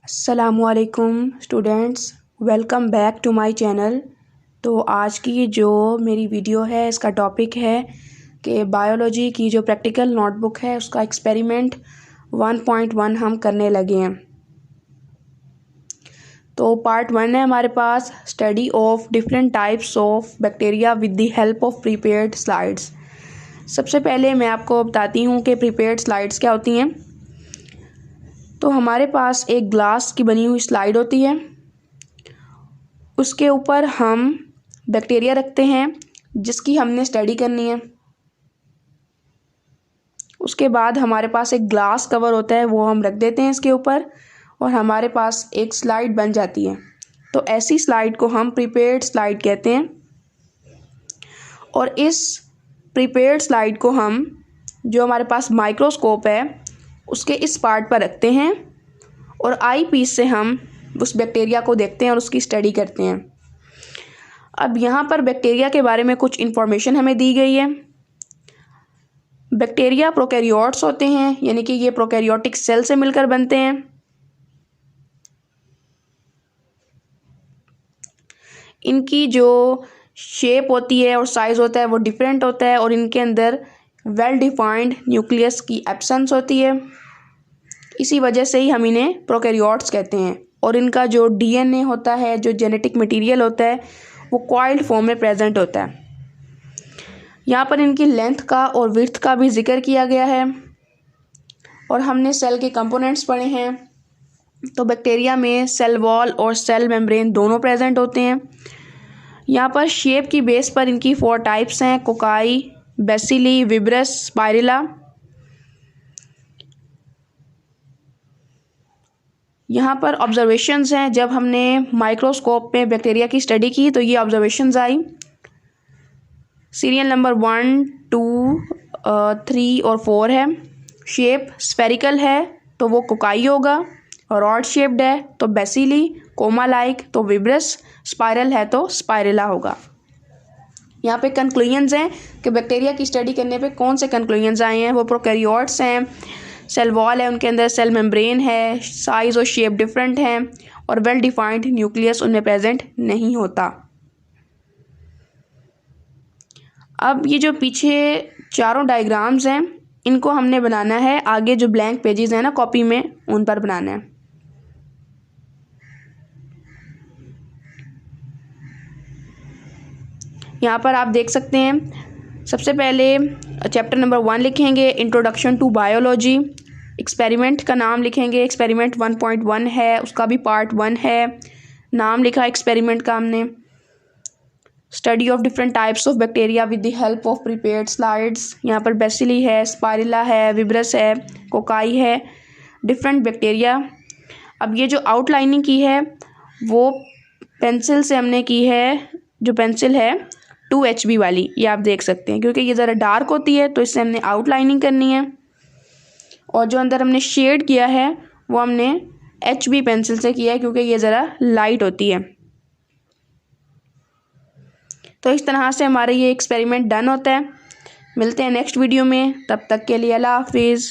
अस्सलामुअलैकुम students, welcome back to my channel. तो आज की जो मेरी वीडियो है इसका टॉपिक है कि बायोलॉजी की जो प्रैक्टिकल नोटबुक है उसका एक्सपेरिमेंट 1.1 हम करने लगे हैं। तो पार्ट 1 है हमारे पास, study of different types of bacteria with the help of prepared slides. सबसे पहले मैं आपको बताती हूँ कि प्रीपेयर्ड स्लाइड्स क्या होती हैं। तो हमारे पास एक ग्लास की बनी हुई स्लाइड होती है, उसके ऊपर हम बैक्टीरिया रखते हैं जिसकी हमने स्टडी करनी है। उसके बाद हमारे पास एक ग्लास कवर होता है, वो हम रख देते हैं इसके ऊपर और हमारे पास एक स्लाइड बन जाती है। तो ऐसी स्लाइड को हम प्रीपेयर्ड स्लाइड कहते हैं। और इस प्रीपेयर्ड स्लाइड को हम, जो हमारे पास माइक्रोस्कोप है, उसके इस पार्ट पर रखते हैं और आई पीस से हम उस बैक्टीरिया को देखते हैं और उसकी स्टडी करते हैं। अब यहाँ पर बैक्टीरिया के बारे में कुछ इन्फॉर्मेशन हमें दी गई है। बैक्टीरिया प्रोकैरियोट्स होते हैं, यानी कि ये प्रोकैरियोटिक सेल से मिलकर बनते हैं। इनकी जो शेप होती है और साइज़ होता है वो डिफरेंट होता है और इनके अंदर वेल डिफाइंड न्यूक्लियस की एब्सेंस होती है। इसी वजह से ही हम इन्हें प्रोकैरियोट्स कहते हैं। और इनका जो डीएनए होता है, जो जेनेटिक मटेरियल होता है, वो कॉइल्ड फॉर्म में प्रेजेंट होता है। यहाँ पर इनकी लेंथ का और विड्थ का भी जिक्र किया गया है। और हमने सेल के कंपोनेंट्स पढ़े हैं। तो बैक्टीरिया में सेल वॉल और सेल मेम्ब्रेन दोनों प्रेजेंट होते हैं। यहाँ पर शेप की बेस पर इनकी 4 टाइप्स हैं: कोकाई, बेसिली, विब्रस, स्पाइरुला। यहाँ पर ऑब्जर्वेशंस हैं। जब हमने माइक्रोस्कोप में बैक्टीरिया की स्टडी की तो ये ऑब्जर्वेशंस आई। सीरियल नंबर 1, 2, 3 और 4 है। शेप स्फेरिकल है तो वो कोकाई होगा, रॉड शेप्ड है तो बेसिली, कोमा लाइक तो विब्रस, स्पाइरल है तो स्पाइरुला होगा। यहाँ पे कंक्लूजन्स हैं कि बैक्टीरिया की स्टडी करने पे कौन से कंक्लूजन्स आए हैं। वो प्रोकैरियोट्स हैं, सेल वॉल है, उनके अंदर सेल मेम्ब्रेन है, साइज़ और शेप डिफरेंट है और वेल डिफाइंड न्यूक्लियस उनमें प्रेजेंट नहीं होता। अब ये जो पीछे चारों डायग्राम्स हैं इनको हमने बनाना है, आगे जो ब्लैंक पेजेस हैं ना कॉपी में, उन पर बनाना है। यहाँ पर आप देख सकते हैं, सबसे पहले चैप्टर नंबर 1 लिखेंगे, इंट्रोडक्शन टू बायोलॉजी। एक्सपेरिमेंट का नाम लिखेंगे, एक्सपेरिमेंट 1.1 है, उसका भी पार्ट 1 है। नाम लिखा एक्सपेरिमेंट का हमने। Study of different types of bacteria with the help of prepared slides. यहाँ पर बेसिली है, स्पाइरुला है, विब्रस है, कोकाई है, डिफरेंट बैक्टीरिया। अब ये जो आउटलाइनिंग की है वो पेंसिल से हमने की है, जो पेंसिल है 2HB वाली, ये आप देख सकते हैं, क्योंकि ये ज़रा डार्क होती है तो इससे हमने आउटलाइनिंग करनी है। और जो अंदर हमने शेड किया है वो हमने HB पेंसिल से किया है, क्योंकि ये ज़रा लाइट होती है। तो इस तरह से हमारा ये एक्सपेरिमेंट डन होता है। मिलते हैं नेक्स्ट वीडियो में, तब तक के लिए अल्लाह हाफिज़।